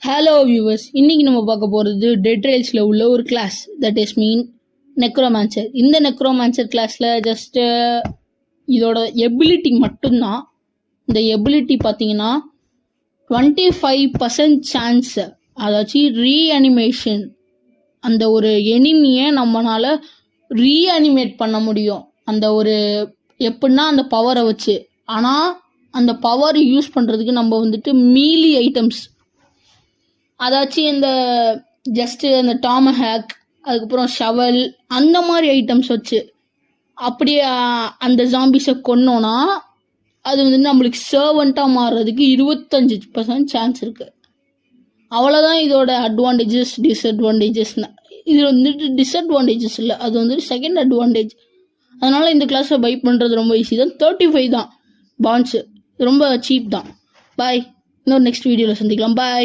Hello viewers, இன்னைக்கு நம்ம பார்க்க போகிறது டெட் ரைல்ஸில் உள்ள ஒரு கிளாஸ், தட் இஸ் மீன் நெக்ரோமான்சர். இந்த நெக்ரோமான்சர் கிளாஸில் ஜஸ்ட்டு இதோட எபிலிட்டி மட்டும்தான். இந்த எபிலிட்டி பார்த்தீங்கன்னா 25% சான்ஸ், அதாச்சும் ரீஅனிமேஷன். அந்த ஒரு எனிமியை நம்மளால ரீஅனிமேட் பண்ண முடியும், அந்த ஒரு எப்படின்னா அந்த பவரை வச்சு. ஆனால் அந்த பவர் யூஸ் பண்ணுறதுக்கு நம்ம வந்துட்டு மீலி ஐட்டம்ஸ், அதாச்சும் இந்த ஜஸ்ட்டு அந்த டாமஹேக், அதுக்கப்புறம் ஷவல், அந்த மாதிரி ஐட்டம்ஸ் வச்சு அப்படியே அந்த ஜாம்பிஸை கொன்னோன்னா அது வந்துட்டு நம்மளுக்கு சர்வெண்ட்டாக மாறுறதுக்கு 25% சான்ஸ் இருக்குது. அவ்வளோதான் இதோட அட்வான்டேஜஸ். டிஸ்அட்வான்டேஜஸ்னா இது வந்துட்டு டிஸ்அட்வான்டேஜஸ் இல்லை, அது வந்துட்டு செகண்ட் அட்வான்டேஜ். அதனால் இந்த கிளாஸை பை பண்ணுறது ரொம்ப ஈஸி தான். 35 தான் பான்ஸு, ரொம்ப சீப் தான். பாய், இன்னொரு நெக்ஸ்ட் வீடியோவில் சந்திக்கலாம். பாய்.